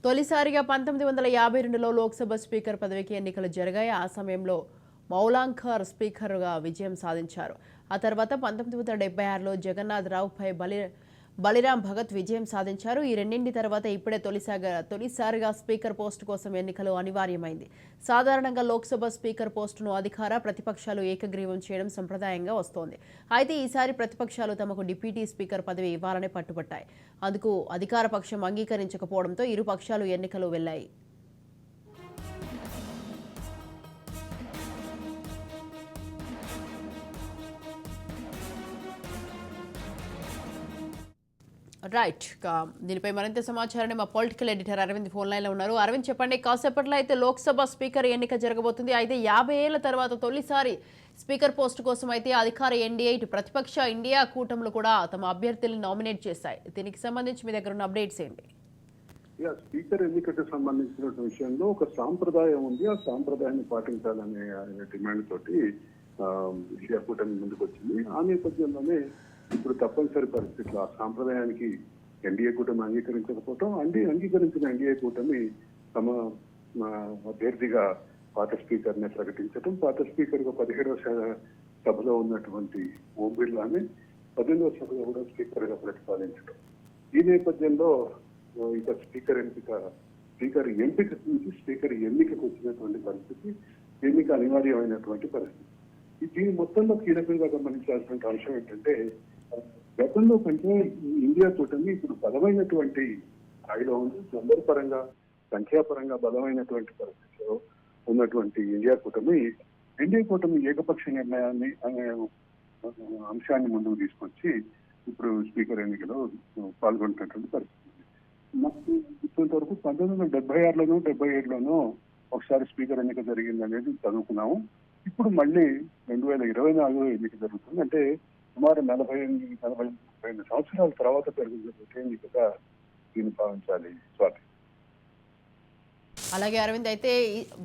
తొలిసారిగా 1952లో లోక్సభ స్పీకర్ పదవికి ఎన్నికలు జరిగాయి. ఆ సమయంలో మౌలాంకర్ స్పీకర్గా విజయం సాధించారు. ఆ తర్వాత 1976లో జగన్నాథరావుపై బలిరాం భగత్ విజయం సాధించారు. ఈ రెండింటి తర్వాత ఇప్పుడే తొలిసారిగా స్పీకర్ పోస్టు కోసం ఎన్నికలు అనివార్యమైంది. సాధారణంగా లోక్సభ స్పీకర్ పోస్టును అధికార, ప్రతిపక్షాలు ఏకగ్రీవం చేయడం సంప్రదాయంగా వస్తోంది. అయితే ఈసారి ప్రతిపక్షాలు తమకు డిప్యూటీ స్పీకర్ పదవి ఇవ్వాలని పట్టుబట్టాయి. అందుకు అధికార పక్షం అంగీకరించకపోవడంతో ఇరు పక్షాలు ఎన్నికలు వెళ్లాయి. రైట్. దీనిపై మరింత సమాచారాన్ని మా పొలిటికల్ ఎడిటర్ అరవింద్ ఫోన్ లైన్లో ఉన్నారు. అరవింద్, చెప్పండి. కాసేపట్లో అయితే లోక్సభ స్పీకర్ ఎన్నిక జరగబోతుంది. అయితే 50 ఏళ్ల తర్వాత తొలిసారి స్పీకర్ పోస్టు కోసం అయితే అధికార ఎన్డీఏ, ఇటు ప్రతిపక్ష ఇండియా కూటములు కూడా తమ అభ్యర్థులను నామినేట్ చేశాయి. దీనికి సంబంధించి మీ దగ్గర ఉన్న అప్డేట్స్ ఏంటి? స్పీకర్ ఎన్నికకు సంబంధించిన విషయంలో ఒక సాంప్రదాయం ఉంది. ఆ సాంప్రదాయాన్ని పాటించాలనే డిమాండ్ తోటి ఇండియా కూటమి ముందుకు వచ్చింది. ఆ నేపథ్యంలోనే ఇప్పుడు తప్పనిసరి పరిస్థితులు ఆ సాంప్రదాయానికి ఎన్డీఏ కూటమి అంగీకరించకపోవటం, అంగీకరించిన ఎన్డీఏ కూటమి తమ అభ్యర్థిగా పాత స్పీకర్ ని ప్రకటించడం, పాత స్పీకర్ గా 17వ సభలో ఉన్నటువంటి ఓం బిర్లాని 18వ సభలో కూడా స్పీకర్ గా ప్రతిపాదించడం. ఈ నేపథ్యంలో ఇక స్పీకర్ ఎంపిక నుంచి స్పీకర్ ఎన్నికకు వచ్చినటువంటి పరిస్థితి, ఎన్నిక అనివార్యమైనటువంటి పరిస్థితి. దీని మొత్తంలో కీలకంగా గమనించాల్సిన అంశం ఏంటంటే, గతంలో కంటే ఇండియా కూటమి ఇప్పుడు బలమైనటువంటి స్థాయిలో ఉంది. నెంబర్ పరంగా, సంఖ్యాపరంగా బలమైనటువంటి పరిస్థితిలో ఉన్నటువంటి ఇండియా కూటమి ఏకపక్ష నిర్ణయాన్ని అనే అంశాన్ని ముందుకు తీసుకొచ్చి ఇప్పుడు స్పీకర్ ఎన్నికలో పాల్గొంటున్నటువంటి పరిస్థితి. నాకు ఇప్పటి వరకు 1976లోనూ 77లోనూ ఒకసారి స్పీకర్ ఎన్నిక జరిగింది అనేది చదువుకున్నాము. ఇప్పుడు మళ్ళీ 2024 ఎన్నిక జరుగుతుంది. అంటే సుమారు 45 సంవత్సరాల తర్వాత జరిగినటువంటి ఎన్నికగా దీన్ని భావించాలి. స్వాతి. అలాగే అరవింద్, అయితే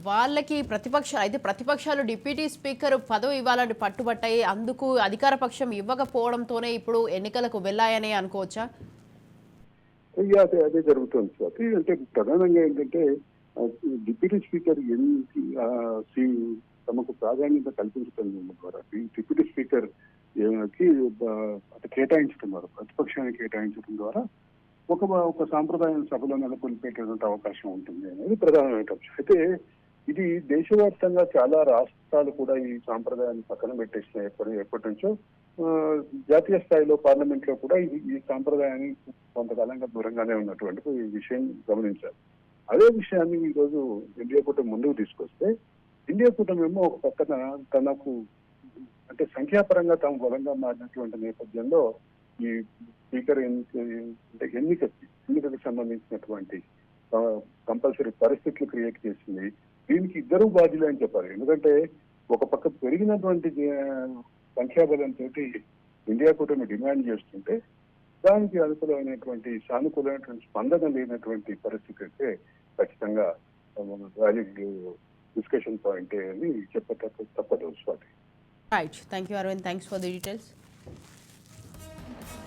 వాళ్ళకి ప్రతిపక్షాలు డిప్యూటీ స్పీకర్ పదవి ఇవ్వాలని పట్టుబట్టాయి. అందుకు అధికార పక్షం ఇవ్వకపోవడంతోనే ఇప్పుడు ఎన్నికలకు వెళ్లాయనే అనుకోవచ్చా? అదే జరుగుతుంది స్వాతి. అంటే ప్రధానంగా ఏంటంటే డిప్యూటీ స్పీకర్ తమకు ప్రాధాన్యత కల్పించడం ద్వారా డిప్యూటీ స్పీకర్ కి కేటాయించడం ద్వారా, ప్రతిపక్షానికి కేటాయించడం ద్వారా ఒక సాంప్రదాయం సభలో నెలకొల్పేటటువంటి అవకాశం ఉంటుంది అనేది ప్రధానమైన అంశం. అయితే ఇది దేశవ్యాప్తంగా చాలా రాష్ట్రాలు కూడా ఈ సాంప్రదాయాన్ని పక్కన పెట్టేసినాయి. ఎప్పటి నుంచో జాతీయ స్థాయిలో పార్లమెంట్ లో కూడా ఈ సాంప్రదాయాన్ని కొంతకాలంగా దూరంగానే ఉన్నటువంటి విషయం గమనించాలి. అదే విషయాన్ని ఈ రోజు ఇండియా కూటమి ముందుకు తీసుకొస్తే, ఇండియా కూటమి ఏమో ఒక పక్కన తనకు అంటే సంఖ్యాపరంగా తాము బలంగా మారినటువంటి నేపథ్యంలో ఈ స్పీకర్ ఎన్నికకు సంబంధించినటువంటి కంపల్సరీ పరిస్థితులు క్రియేట్ చేసింది. దీనికి ఇద్దరు బాధ్యులు అని చెప్పాలి. ఎందుకంటే ఒక పక్క పెరిగినటువంటి సంఖ్యాబలంతో ఇండియా కూటమి డిమాండ్ చేస్తుంటే, దానికి అనుకూలమైనటువంటి సానుకూలమైనటువంటి స్పందన లేనటువంటి పరిస్థితి అయితే ఖచ్చితంగా వ్యాలిడ్ డిస్కషన్ పాయింట్ అని చెప్పక తప్పదు. Swathi. Right. Thank you Aravind. Thanks for the details.